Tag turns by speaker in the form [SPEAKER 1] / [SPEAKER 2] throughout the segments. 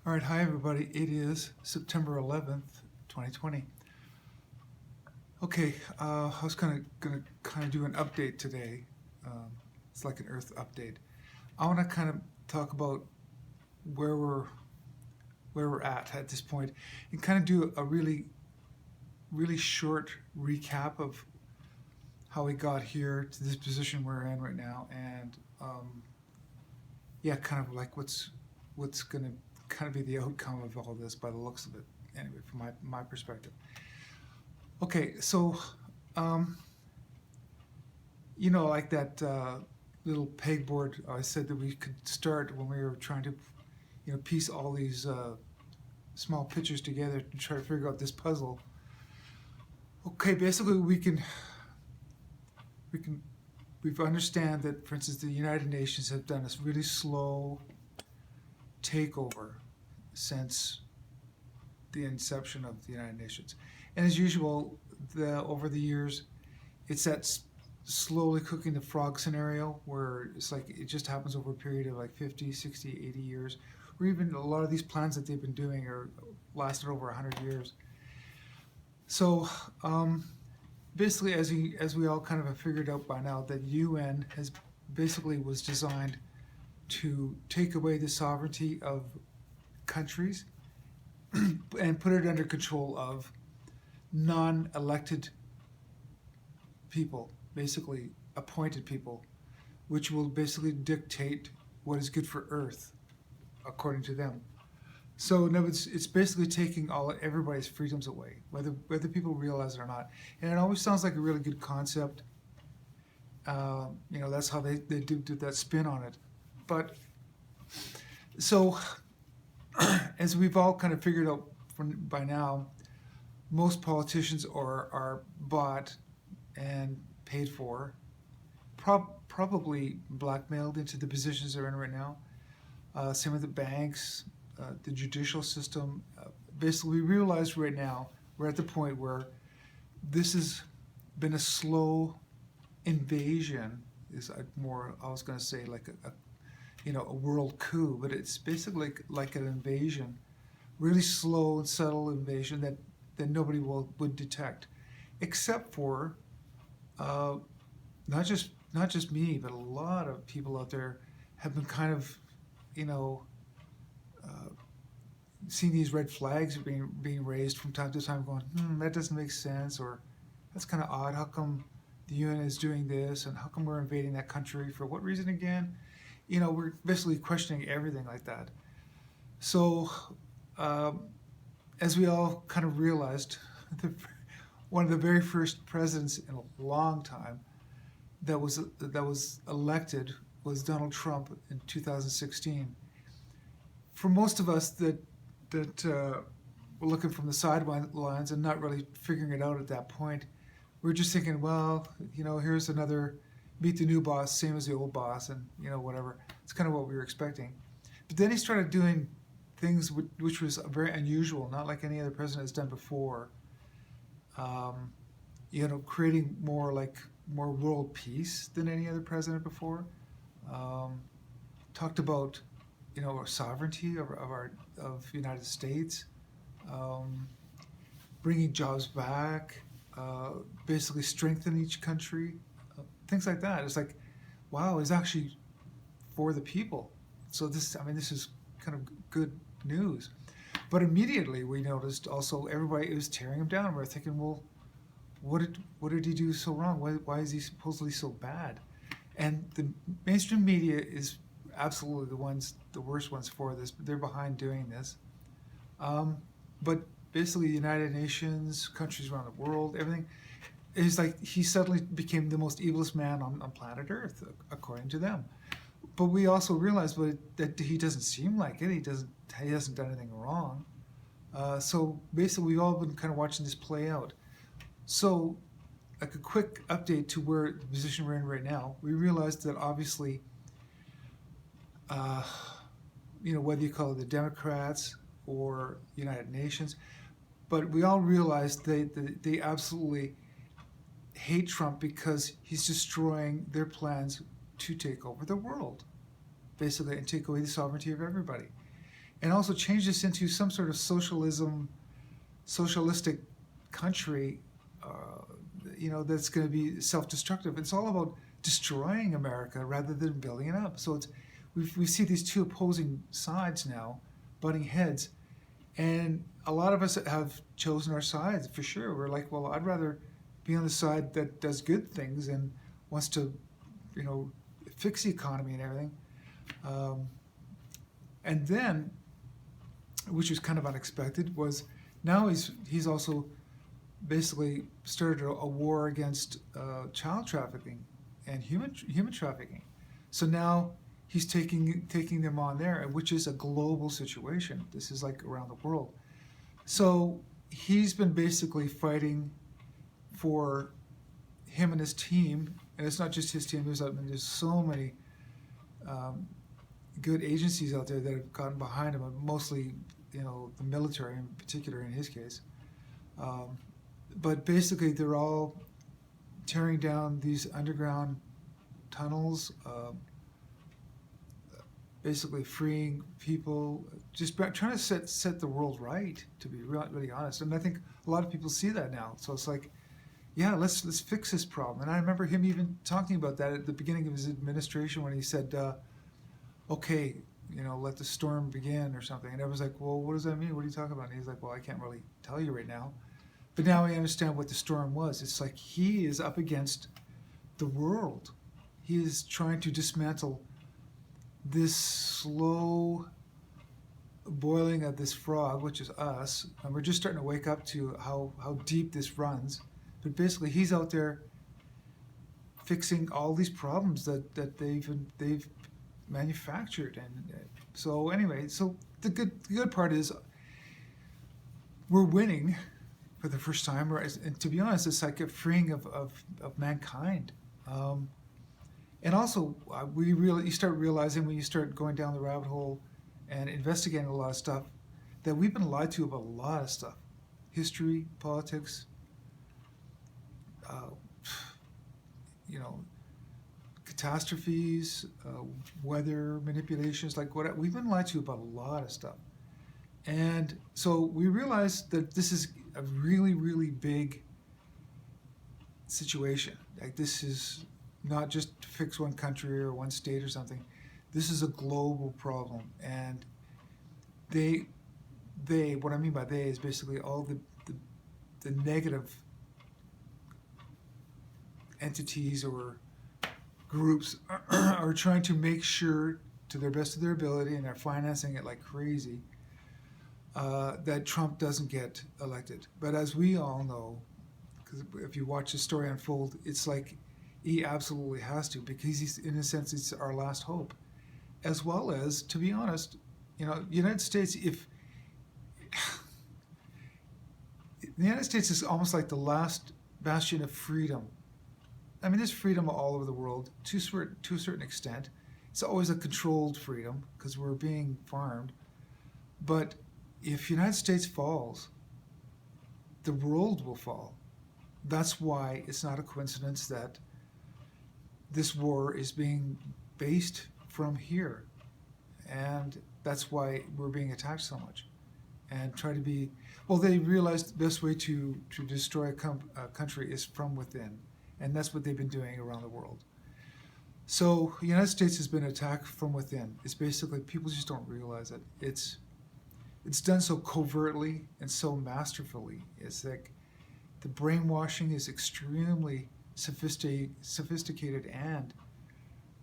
[SPEAKER 1] All right, hi everybody. It is September 11th, 2020. Okay, I was gonna kind of do an update today. It's like an Earth update. I want to kind of talk about where we're at this point, and kind of do a really short recap of how we got here to this position we're in right now, and yeah, kind of like what's gonna kind of be the outcome of all this by the looks of it. Anyway, from my perspective. Okay, so um, like that little pegboard I said that we could start when we were trying to, piece all these small pictures together to try to figure out this puzzle. Okay, basically we understand that, for instance, the United Nations have done this really slow takeover since the inception of the United Nations. And as usual, over the years, it's that slowly cooking the frog scenario where it's like it just happens over a period of like 50, 60, 80 years, or even a lot of these plans that they've been doing are lasted over 100 years. So basically, as we all kind of have figured out by now, that UN has basically was designed to take away the sovereignty of countries and put it under control of non-elected people, basically appointed people, which will basically dictate what is good for Earth, according to them. So no, it's basically taking everybody's freedoms away, whether people realize it or not. And it always sounds like a really good concept. That's how they do that spin on it. But so as we've all kind of figured out by now, most politicians are bought and paid for, probably blackmailed into the positions they're in right now. Same with the banks, the judicial system. Basically, we realize right now we're at the point where this has been a slow invasion. Is more, I was going to say, like a world coup, but it's basically like an invasion, really slow and subtle invasion that nobody would detect, except for not just me, but a lot of people out there have been kind of, seeing these red flags being raised from time to time, going, that doesn't make sense, or that's kind of odd. How come the UN is doing this, and how come we're invading that country? For what reason again? We're basically questioning everything like that. So, as we all kind of realized, one of the very first presidents in a long time that was elected was Donald Trump in 2016. For most of us that were looking from the sidelines and not really figuring it out at that point, we're just thinking, well, here's another meet the new boss, same as the old boss, and whatever. It's kind of what we were expecting. But then he started doing things which was very unusual, not like any other president has done before. Creating more world peace than any other president before. Talked about our sovereignty of the United States, bringing jobs back, basically strengthen each country, things like that. It's like, wow, it's actually for the people. So this is kind of good news. But immediately we noticed also everybody was tearing him down. We're thinking, well, what did he do so wrong? Why is he supposedly so bad? And the mainstream media is absolutely the worst ones for this. But they're behind doing this. But basically, the United Nations, countries around the world, everything is like he suddenly became the most evilest man on planet Earth, according to them. But we also realized that he doesn't seem like it. He hasn't done anything wrong. So basically, we've all been kind of watching this play out. So, like a quick update to where the position we're in right now, we realized that obviously, whether you call it the Democrats or United Nations, but we all realized they absolutely hate Trump because he's destroying their plans to take over the world, basically, and take away the sovereignty of everybody. and also change this into some sort of socialistic country, that's going to be self-destructive. It's all about destroying America rather than building it up. So we see these two opposing sides now, butting heads, and a lot of us have chosen our sides for sure. We're like, well, I'd rather be on the side that does good things and wants to, fix the economy and everything. And then, which was kind of unexpected, was now he's also basically started a war against child trafficking and human trafficking. So now he's taking them on there, which is a global situation. This is like around the world. So he's been basically fighting for him and his team, and it's not just his team. There's so many good agencies out there that have gotten behind him, mostly the military in particular in his case. But basically, they're all tearing down these underground tunnels, basically freeing people, just trying to set the world right, to be really honest. And I think a lot of people see that now. So it's like, yeah, let's fix this problem. And I remember him even talking about that at the beginning of his administration when he said, okay, let the storm begin or something. And everyone's like, well, what does that mean? What are you talking about? And he's like, well, I can't really tell you right now. But now I understand what the storm was. It's like he is up against the world. He is trying to dismantle this slow boiling of this frog, which is us. And we're just starting to wake up to how deep this runs. But basically, he's out there fixing all these problems that they've manufactured. And so anyway, so the good part is we're winning for the first time. And to be honest, it's like a freeing of mankind. And also, you start realizing when you start going down the rabbit hole and investigating a lot of stuff, that we've been lied to about a lot of stuff. History, politics, catastrophes, weather manipulations, we've been lied to about a lot of stuff. And so we realized that this is a really, really big situation. Like, this is not just to fix one country or one state or something. This is a global problem. And what I mean by they is basically all the negative entities or groups are trying to make sure, to their best of their ability, and they're financing it like crazy, that Trump doesn't get elected. But as we all know, because if you watch the story unfold, it's like he absolutely has to, because he's, in a sense, it's our last hope. As well as, to be honest, the United States, the United States is almost like the last bastion of freedom. I mean, there's freedom all over the world to a certain extent. It's always a controlled freedom because we're being farmed. But if the United States falls, the world will fall. That's why it's not a coincidence that this war is being based from here. And that's why we're being attacked so much. And try to be, they realized the best way to destroy a country is from within. And that's what they've been doing around the world. So the United States has been attacked from within. It's basically, people just don't realize it. It's done so covertly and so masterfully. It's like the brainwashing is extremely sophisticated and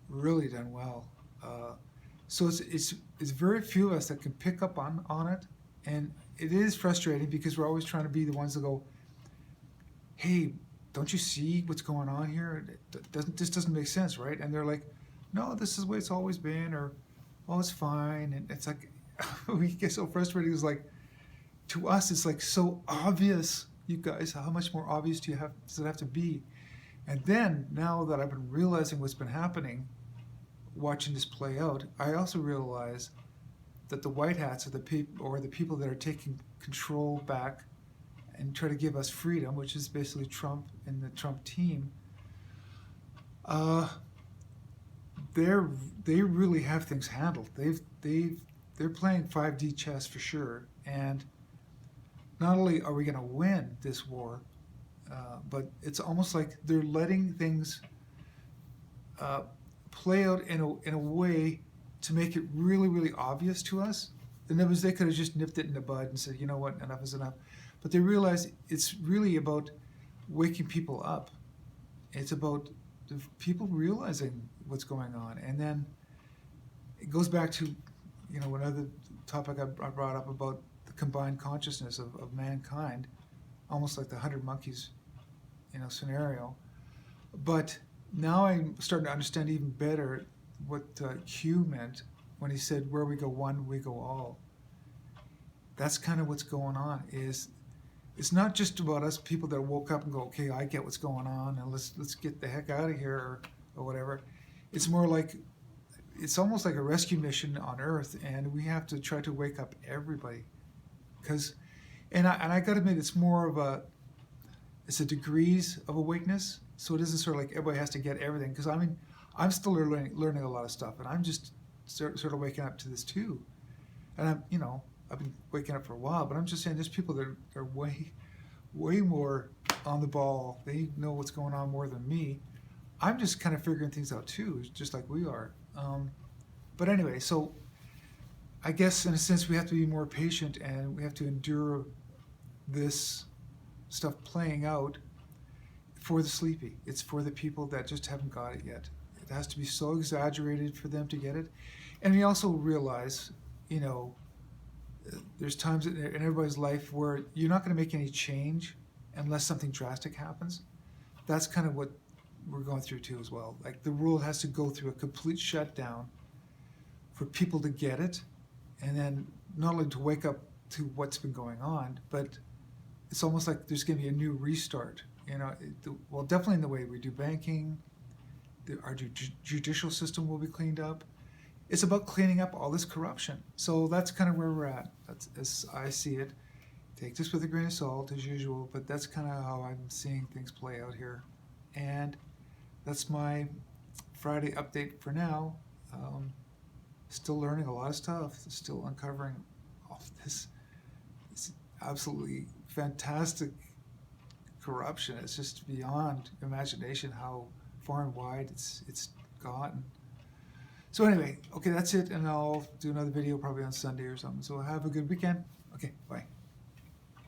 [SPEAKER 1] really done well. So it's very few of us that can pick up on it. And it is frustrating because we're always trying to be the ones that go, hey, don't you see what's going on here? This doesn't make sense, right? And they're like, no, this is the way it's always been, or, oh, it's fine. And it's like, we get so frustrated. It's like, to us, it's like so obvious, you guys. How much more obvious does it have to be? And then, now that I've been realizing what's been happening, watching this play out, I also realize that the white hats are the people that are taking control back and try to give us freedom, which is basically Trump and the Trump team. They really have things handled. They've they're playing 5D chess for sure. And not only are we going to win this war, but it's almost like they're letting things play out in a way to make it really, really obvious to us. In other words, they could have just nipped it in the bud and said, you know what, enough is enough. But they realize it's really about waking people up. It's about the people realizing what's going on. And then it goes back to, another topic I brought up about the combined consciousness of mankind, almost like the 100 monkeys, scenario. But now I'm starting to understand even better what Q meant when he said, where we go one, we go all. That's kind of what's going on. It's not just about us people that woke up and go, okay, I get what's going on, and let's get the heck out of here, or whatever. It's more like, it's almost like a rescue mission on Earth, and we have to try to wake up everybody. And I got to admit, it's more of it's a degrees of awakeness. So it isn't sort of like everybody has to get everything. Because I'm still learning a lot of stuff, and I'm just sort of waking up to this too. And I've been waking up for a while, but I'm just saying there's people that are way, way more on the ball. They know what's going on more than me. I'm just kind of figuring things out too, just like we are. But anyway, so I guess in a sense we have to be more patient, and we have to endure this stuff playing out for the sleepy. It's for the people that just haven't got it yet. It has to be so exaggerated for them to get it. And we also realize, there's times in everybody's life where you're not going to make any change unless something drastic happens. That's kind of what we're going through too as well. Like the world has to go through a complete shutdown for people to get it, and then not only to wake up to what's been going on, but it's almost like there's going to be a new restart. Well, definitely in the way we do banking, our judicial system will be cleaned up. It's about cleaning up all this corruption. So that's kind of where we're at. That's as I see it. Take this with a grain of salt as usual, but that's kind of how I'm seeing things play out here. And that's my Friday update for now. Still learning a lot of stuff. Still uncovering all this absolutely fantastic corruption. It's just beyond imagination how far and wide it's gotten. So anyway, okay, that's it, and I'll do another video probably on Sunday or something. So have a good weekend. Okay, bye.